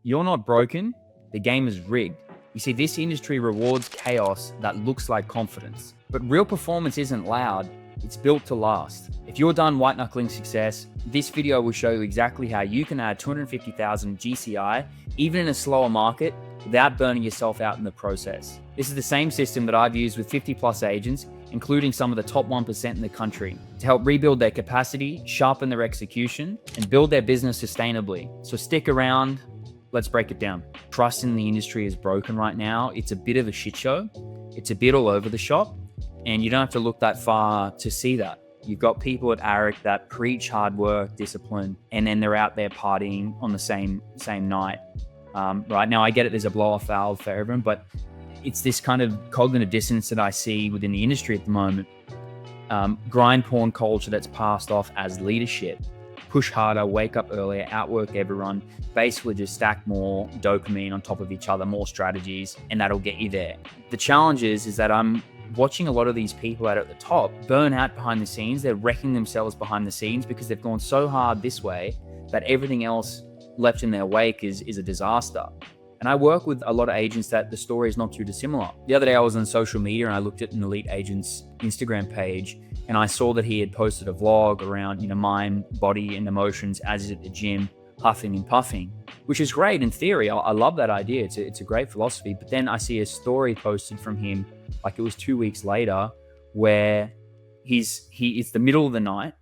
You're not broken. The game is rigged. You see, this industry rewards chaos that looks like confidence. But real performance isn't loud. It's built to last. If you're done white knuckling success, this video will show you exactly how you can add 250,000 GCI, even in a slower market, without burning yourself out in the process. This is the same system that I've used with 50 plus agents, including some of the top 1% in the country, to help rebuild their capacity, sharpen their execution, and build their business sustainably. So stick around. Let's break it down. Trust in the industry is broken right now. It's a bit of a shit show. It's a bit all over the shop. And you don't have to look that far to see that. You've got people at ARIC that preach hard work, discipline, and then they're out there partying on the same night. Right now, I get it. There's a blow-off valve for everyone, but it's this kind of cognitive dissonance that I see within the industry at the moment. Grind porn culture that's passed off as leadership. Push harder, wake up earlier, outwork everyone, basically just stack more dopamine on top of each other, more strategies, and that'll get you there. The challenge is that I'm watching a lot of these people out at the top burn out behind the scenes. They're wrecking themselves behind the scenes because they've gone so hard this way that everything else left in their wake is a disaster. And I work with a lot of agents that the story is not too dissimilar. The other day I was on social media and I looked at an elite agent's Instagram page and I saw that he had posted a vlog around, mind, body, and emotions as he's at the gym, huffing and puffing, which is great in theory. I love that idea. It's a great philosophy. But then I see a story posted from him, like it was 2 weeks later, where it's the middle of the night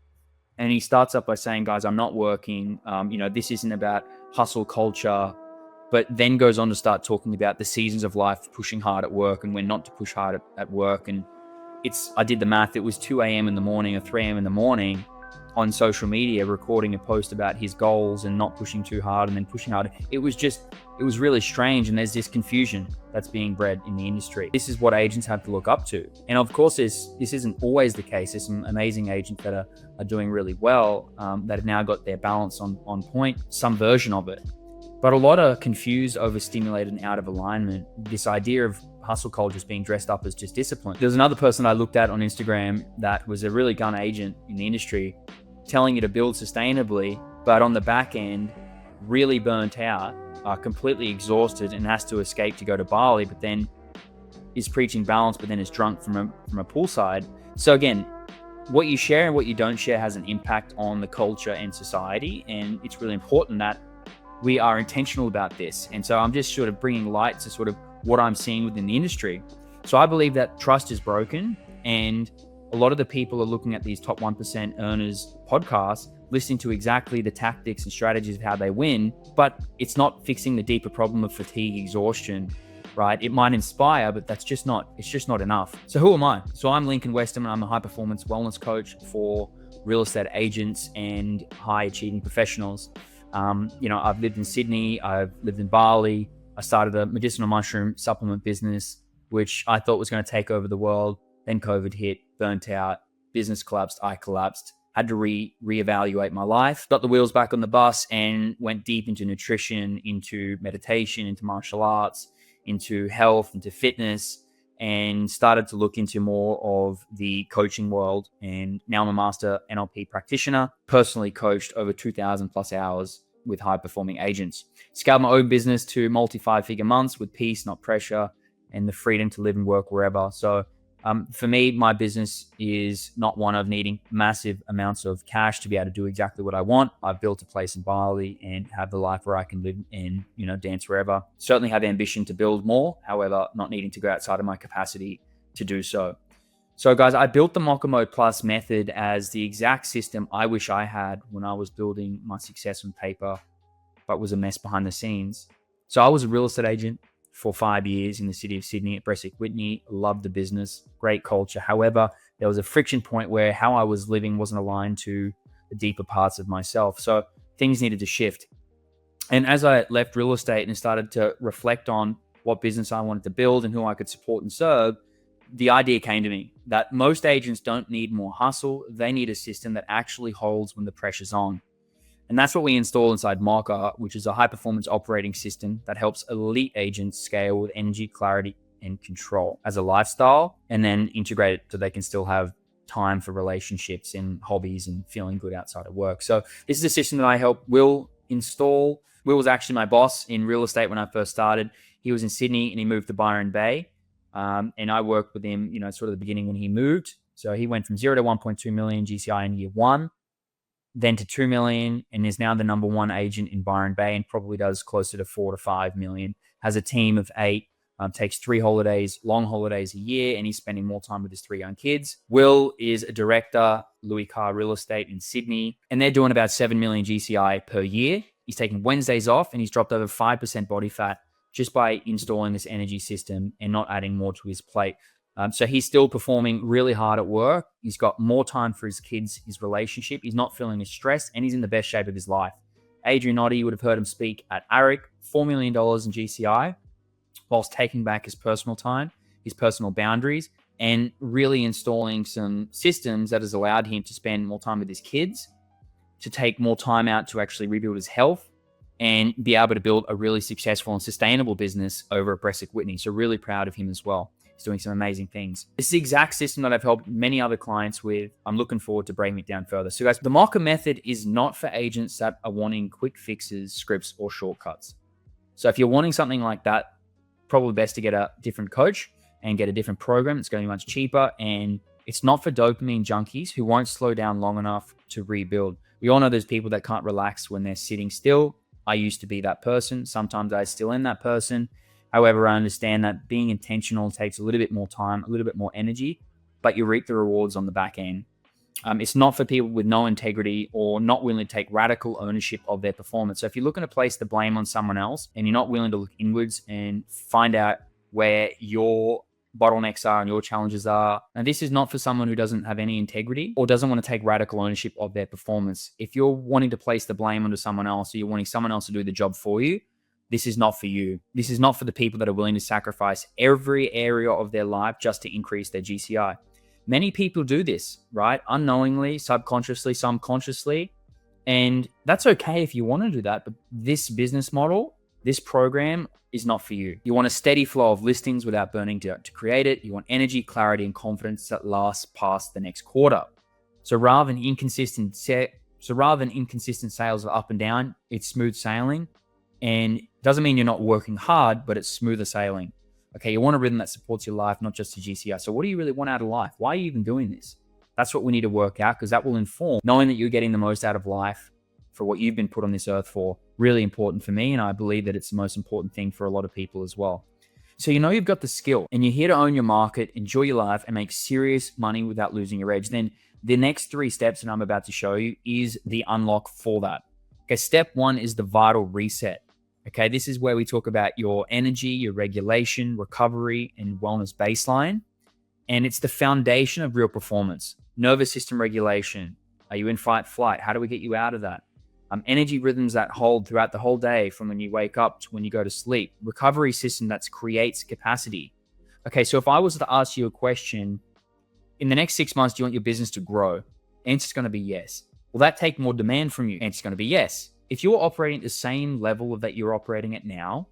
and he starts up by saying, guys, I'm not working. This isn't about hustle culture, but then goes on to start talking about the seasons of life, pushing hard at work and when not to push hard at work. And I did the math. It was 2 a.m. in the morning or 3 a.m. in the morning on social media, recording a post about his goals and not pushing too hard and then pushing hard. It was really strange. And there's this confusion that's being bred in the industry. This is what agents have to look up to. And of course, this isn't always the case. There's some amazing agents that are doing really well, that have now got their balance on point, some version of it. But a lot are confused, overstimulated, and out of alignment. This idea of hustle culture is being dressed up as just discipline. There's another person I looked at on Instagram that was a really gun agent in the industry, telling you to build sustainably, but on the back end, really burnt out, completely exhausted, and has to escape to go to Bali, but then is preaching balance, but then is drunk from a poolside. So again, what you share and what you don't share has an impact on the culture and society, and it's really important that we are intentional about this. And so I'm just sort of bringing light to sort of what I'm seeing within the industry. So I believe that trust is broken, and a lot of the people are looking at these top 1% earners podcasts, listening to exactly the tactics and strategies of how they win, but it's not fixing the deeper problem of fatigue, exhaustion, right? It might inspire, but it's just not enough. So who am I? So I'm Lincoln Westerman. I'm a high performance wellness coach for real estate agents and high achieving professionals. I've lived in Sydney, I've lived in Bali. I started a medicinal mushroom supplement business, which I thought was going to take over the world. Then COVID hit, burnt out, business collapsed, I collapsed, had to reevaluate my life, got the wheels back on the bus and went deep into nutrition, into meditation, into martial arts, into health, into fitness, and started to look into more of the coaching world. And now I'm a master NLP practitioner, personally coached over 2,000 plus hours with high performing agents. Scaled my own business to multi-5-figure months with peace, not pressure, and the freedom to live and work wherever. So for me, my business is not one of needing massive amounts of cash to be able to do exactly what I want. I've built a place in Bali and have the life where I can live and, dance wherever. Certainly have ambition to build more, however, not needing to go outside of my capacity to do so. So guys, I built the MOCA method as the exact system I wish I had when I was building my success on paper, but was a mess behind the scenes. So I was a real estate agent for 5 years in the city of Sydney at Bresic Whitney. Loved the business, great culture. However, there was a friction point where how I was living wasn't aligned to the deeper parts of myself. So things needed to shift. And as I left real estate and started to reflect on what business I wanted to build and who I could support and serve, the idea came to me that most agents don't need more hustle. They need a system that actually holds when the pressure's on. And that's what we install inside MOCA, which is a high-performance operating system that helps elite agents scale with energy, clarity, and control as a lifestyle, and then integrate it so they can still have time for relationships and hobbies and feeling good outside of work. So this is a system that I will install Will was actually my boss in real estate when I first started. He was in Sydney and he moved to Byron Bay. And I worked with him, sort of the beginning when he moved. So he went from 0 to 1.2 million GCI in year one, then to 2 million, and is now the number one agent in Byron Bay and probably does closer to 4 to 5 million. Has a team of 8, takes 3 long holidays a year, and he's spending more time with his 3 young kids. Will is a director, Louis Carr Real Estate in Sydney, and they're doing about 7 million GCI per year. He's taking Wednesdays off, and he's dropped over 5% body fat just by installing this energy system and not adding more to his plate. So he's still performing really hard at work. He's got more time for his kids, his relationship. He's not feeling as stressed, and he's in the best shape of his life. Adrian Oddie, you would have heard him speak at ARIC, $4 million in GCI, whilst taking back his personal time, his personal boundaries, and really installing some systems that has allowed him to spend more time with his kids, to take more time out to actually rebuild his health, and be able to build a really successful and sustainable business over at Bresic Whitney. So really proud of him as well. He's doing some amazing things. This is the exact system that I've helped many other clients with. I'm looking forward to breaking it down further. So guys, the MOCA method is not for agents that are wanting quick fixes, scripts, or shortcuts. So if you're wanting something like that, probably best to get a different coach and get a different program. It's going to be much cheaper, and it's not for dopamine junkies who won't slow down long enough to rebuild. We all know there's people that can't relax when they're sitting still. I used to be that person. Sometimes I still am that person. However, I understand that being intentional takes a little bit more time, a little bit more energy, but you reap the rewards on the back end. It's not for people with no integrity or not willing to take radical ownership of their performance. So if you're looking to place the blame on someone else and you're not willing to look inwards and find out where your bottlenecks are and your challenges are, and this is not for someone who doesn't have any integrity or doesn't want to take radical ownership of their performance. If you're wanting to place the blame onto someone else or you're wanting someone else to do the job for you, this is not for you. This is not for the people that are willing to sacrifice every area of their life just to increase their GCI. Many people do this, right? Unknowingly, subconsciously, subconsciously. And that's okay if you want to do that. But this business model, this program is not for you. You want a steady flow of listings without burning to create it. You want energy, clarity, and confidence that lasts past the next quarter. So rather than inconsistent sales of up and down, it's smooth sailing. And doesn't mean you're not working hard, but it's smoother sailing. Okay, you want a rhythm that supports your life, not just your GCI. So what do you really want out of life? Why are you even doing this? That's what we need to work out, because that will inform knowing that you're getting the most out of life for what you've been put on this earth for. Really important for me, and I believe that it's the most important thing for a lot of people as well. So you've got the skill and you're here to own your market, enjoy your life, and make serious money without losing your edge. Then the next 3 steps that I'm about to show you is the unlock for that. Okay, step 1 is the vital reset. Okay, this is where we talk about your energy, your regulation, recovery, and wellness baseline. And it's the foundation of real performance. Nervous system regulation. Are you in fight, flight? How do we get you out of that? Energy rhythms that hold throughout the whole day from when you wake up to when you go to sleep. Recovery system that creates capacity. Okay, so if I was to ask you a question, in the next 6 months, do you want your business to grow? Answer's going to be yes. Will that take more demand from you? Answer's going to be yes. If you're operating at the same level that you're operating at now,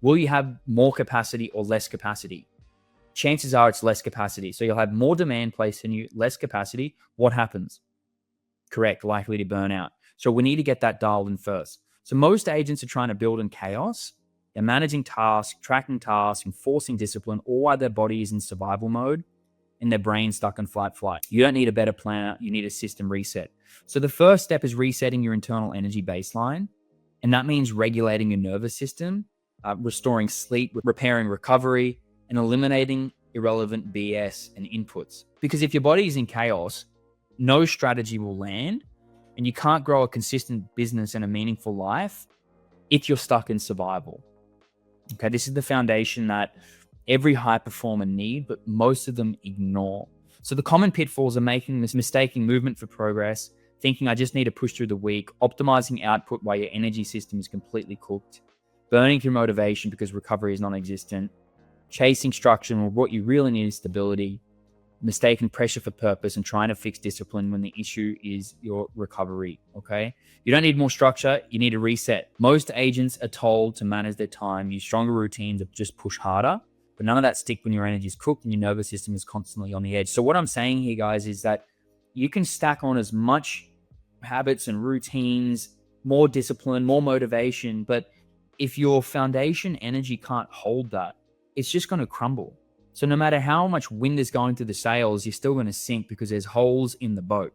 will you have more capacity or less capacity? Chances are it's less capacity. So you'll have more demand placed in you, less capacity. What happens? Correct, likely to burn out. So we need to get that dialed in first. So most agents are trying to build in chaos. They're managing tasks, tracking tasks, enforcing discipline, all while their body is in survival mode and their brain's stuck in fight, flight. You don't need a better planner. You need a system reset. So the first step is resetting your internal energy baseline. And that means regulating your nervous system, restoring sleep, repairing recovery, and eliminating irrelevant BS and inputs. Because if your body is in chaos, no strategy will land, and you can't grow a consistent business and a meaningful life if you're stuck in survival. Okay, this is the foundation that every high performer need, but most of them ignore. So the common pitfalls are making this mistaking movement for progress, thinking I just need to push through the week, optimizing output while your energy system is completely cooked, burning through motivation because recovery is non-existent, chasing structure when what you really need is stability, mistaken pressure for purpose, and trying to fix discipline when the issue is your recovery, okay? You don't need more structure, you need a reset. Most agents are told to manage their time, use stronger routines, or just push harder, but none of that stick when your energy is cooked and your nervous system is constantly on the edge. So what I'm saying here, guys, is that you can stack on as much habits and routines more discipline, more motivation. But if your foundation energy can't hold that, it's just going to crumble. So no matter how much wind is going through the sails, you're still going to sink because there's holes in the boat.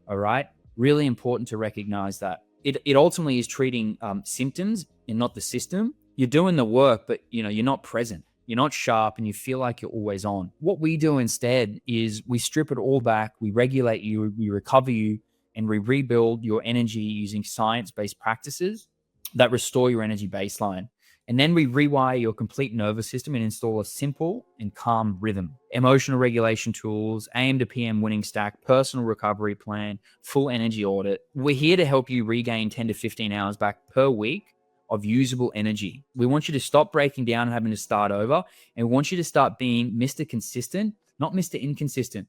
All right. Really important to recognize that. It ultimately is treating symptoms and not the system. You're doing the work, but you're not present. You're not sharp, and you feel like you're always on. What we do instead is we strip it all back. We regulate you, we recover you, and we rebuild your energy using science-based practices that restore your energy baseline. And then we rewire your complete nervous system and install a simple and calm rhythm. Emotional regulation tools, AM to PM winning stack, personal recovery plan, full energy audit. We're here to help you regain 10 to 15 hours back per week of usable energy. We want you to stop breaking down and having to start over. And we want you to start being Mr. Consistent, not Mr. Inconsistent.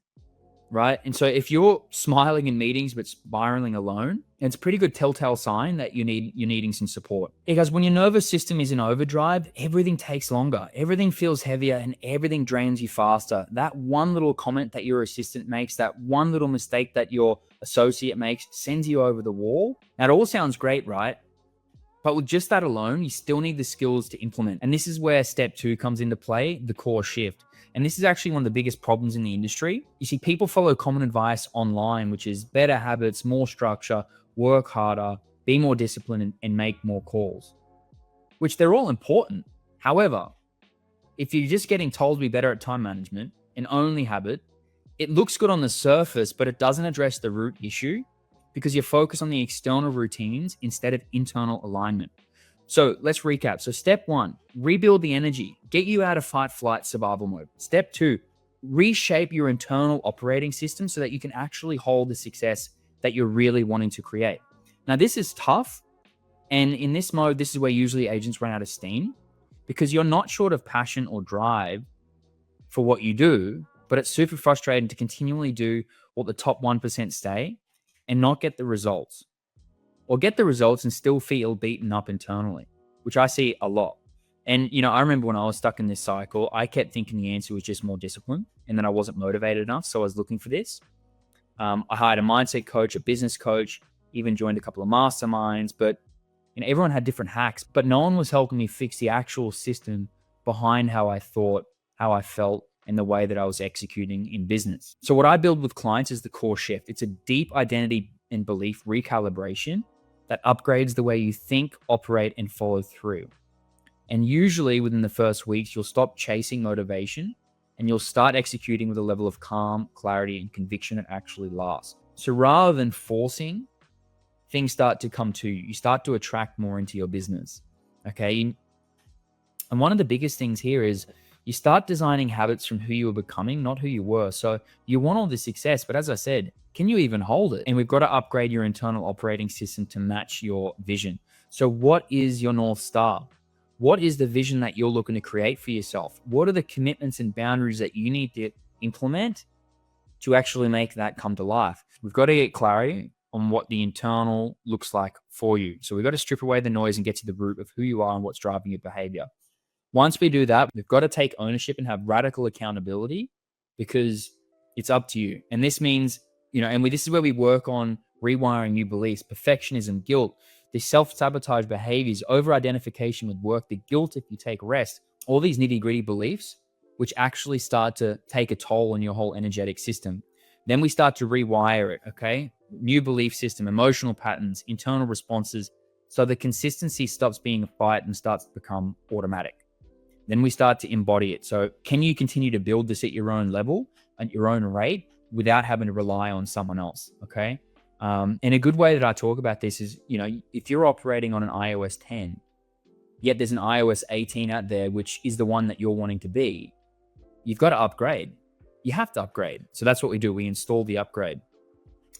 Right. And so if you're smiling in meetings but spiraling alone, it's a pretty good telltale sign that you're needing some support. Because when your nervous system is in overdrive, everything takes longer, everything feels heavier, and everything drains you faster. That one little comment that your assistant makes, that one little mistake that your associate makes, sends you over the wall. Now, it all sounds great, right? But with just that alone, you still need the skills to implement. And this is where step 2 comes into play, the core shift. And this is actually one of the biggest problems in the industry. You see, people follow common advice online, which is better habits, more structure, work harder, be more disciplined, and make more calls, which they're all important. However, if you're just getting told to be better at time management and only habit, it looks good on the surface, but it doesn't address the root issue because you're focused on the external routines instead of internal alignment. So let's recap. So step 1, rebuild the energy, get you out of fight, flight, survival mode. Step 2, reshape your internal operating system so that you can actually hold the success that you're really wanting to create. Now, this is tough. And in this mode, this is where usually agents run out of steam because you're not short of passion or drive for what you do, but it's super frustrating to continually do what the top 1% say and not get the results. Or get the results and still feel beaten up internally, which I see a lot. And, I remember when I was stuck in this cycle, I kept thinking the answer was just more discipline and then I wasn't motivated enough. So I was looking for this. I hired a mindset coach, a business coach, even joined a couple of masterminds, but everyone had different hacks, but no one was helping me fix the actual system behind how I thought, how I felt, and the way that I was executing in business. So what I build with clients is the core shift. It's a deep identity and belief recalibration that upgrades the way you think, operate, and follow through. And usually within the first weeks, you'll stop chasing motivation and you'll start executing with a level of calm, clarity, and conviction that actually lasts. So rather than forcing, things start to come to you. You start to attract more into your business. Okay. And one of the biggest things here is you start designing habits from who you were becoming, not who you were. So you want all this success, but as I said, can you even hold it? And we've got to upgrade your internal operating system to match your vision. So what is your North Star? What is the vision that you're looking to create for yourself? What are the commitments and boundaries that you need to implement to actually make that come to life? We've got to get clarity on what the internal looks like for you. So we've got to strip away the noise and get to the root of who you are and what's driving your behavior. Once we do that, we've got to take ownership and have radical accountability because it's up to you. And this means, this is where we work on rewiring new beliefs, perfectionism, guilt, the self-sabotage behaviors, over-identification with work, the guilt if you take rest, all these nitty-gritty beliefs, which actually start to take a toll on your whole energetic system. Then we start to rewire it, okay? New belief system, emotional patterns, internal responses, so the consistency stops being a fight and starts to become automatic. Then we start to embody it. So can you continue to build this at your own level, at your own rate, without having to rely on someone else, okay? And a good way that I talk about this is, if you're operating on an iOS 10, yet there's an iOS 18 out there, which is the one that you're wanting to be, you've got to upgrade. You have to upgrade. So that's what we do. We install the upgrade.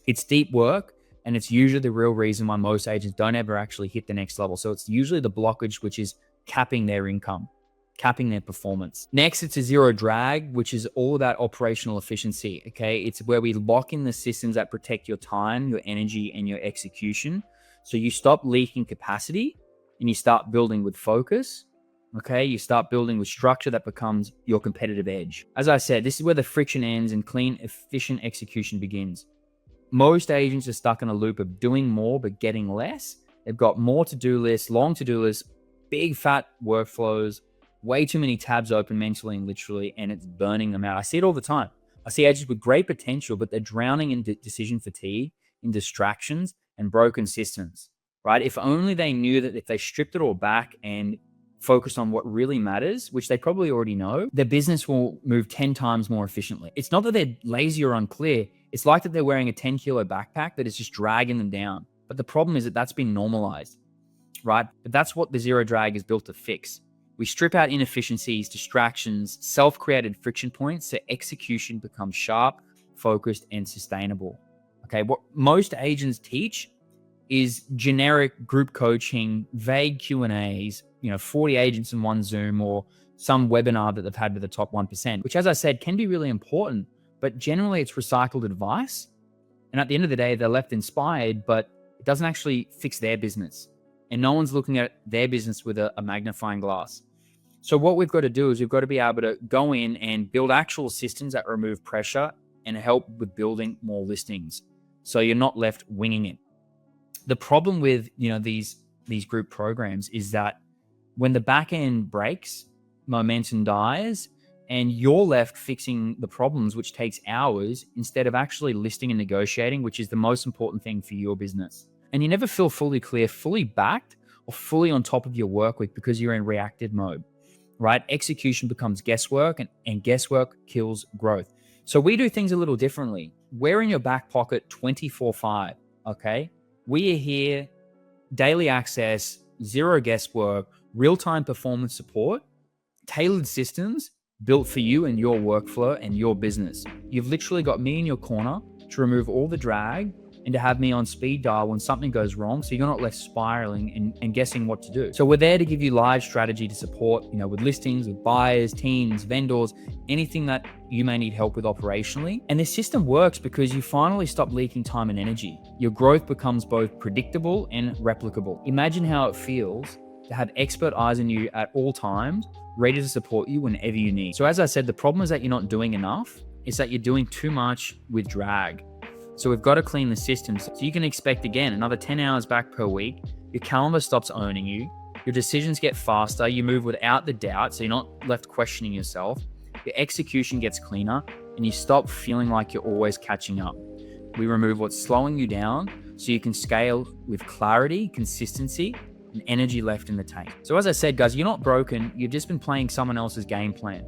It's deep work, and it's usually the real reason why most agents don't ever actually hit the next level. So it's usually the blockage, which is capping their income, capping their performance. Next, it's a zero drag, which is all about operational efficiency, okay? It's where we lock in the systems that protect your time, your energy, and your execution. So you stop leaking capacity and you start building with focus, okay? You start building with structure that becomes your competitive edge. As I said, this is where the friction ends and clean, efficient execution begins. Most agents are stuck in a loop of doing more but getting less. They've got more to-do lists, long to-do lists, big fat workflows, way too many tabs open mentally and literally, and it's burning them out. I see it all the time. I see agents with great potential, but they're drowning in decision fatigue, in distractions, and broken systems, right? If only they knew that if they stripped it all back and focused on what really matters, which they probably already know, their business will move 10 times more efficiently. It's not that they're lazy or unclear. It's like that they're wearing a 10-kilo backpack that is just dragging them down. But the problem is that that's been normalized, right? But that's what the zero drag is built to fix. We strip out inefficiencies, distractions, self-created friction points so execution becomes sharp, focused, and sustainable. Okay, what most agents teach is generic group coaching, vague Q&As, 40 agents in one Zoom or some webinar that they've had with the top 1%, which, as I said, can be really important, but generally it's recycled advice. And at the end of the day, they're left inspired, but it doesn't actually fix their business. And no one's looking at their business with a magnifying glass. So what we've got to do is we've got to be able to go in and build actual systems that remove pressure and help with building more listings. So you're not left winging it. The problem with, these group programs is that when the back end breaks, momentum dies, and you're left fixing the problems, which takes hours, instead of actually listing and negotiating, which is the most important thing for your business. And you never feel fully clear, fully backed, or fully on top of your work week because you're in reactive mode, right? Execution becomes guesswork, and guesswork kills growth. So we do things a little differently. We're in your back pocket 24/5, okay? We are here, daily access, zero guesswork, real-time performance support, tailored systems built for you and your workflow and your business. You've literally got me in your corner to remove all the drag and to have me on speed dial when something goes wrong, so you're not left spiraling and guessing what to do. So we're there to give you live strategy to support, with listings, with buyers, teams, vendors, anything that you may need help with operationally. And this system works because you finally stop leaking time and energy. Your growth becomes both predictable and replicable. Imagine how it feels to have expert eyes on you at all times, ready to support you whenever you need. So as I said, the problem is that you're not doing enough. It's that you're doing too much with drag. So we've got to clean the system. So you can expect, again, another 10 hours back per week. Your calendar stops owning you. Your decisions get faster. You move without the doubt, so you're not left questioning yourself. Your execution gets cleaner, and you stop feeling like you're always catching up. We remove what's slowing you down so you can scale with clarity, consistency, and energy left in the tank. So as I said, guys, you're not broken. You've just been playing someone else's game plan.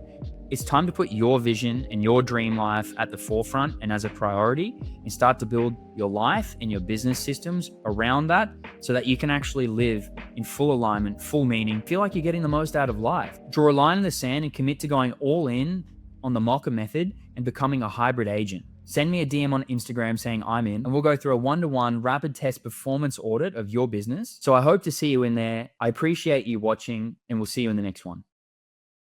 It's time to put your vision and your dream life at the forefront and as a priority, and start to build your life and your business systems around that so that you can actually live in full alignment, full meaning, feel like you're getting the most out of life. Draw a line in the sand and commit to going all in on the MOCA method and becoming a hybrid agent. Send me a DM on Instagram saying I'm in, and we'll go through a one-to-one rapid test performance audit of your business. So I hope to see you in there. I appreciate you watching, and we'll see you in the next one.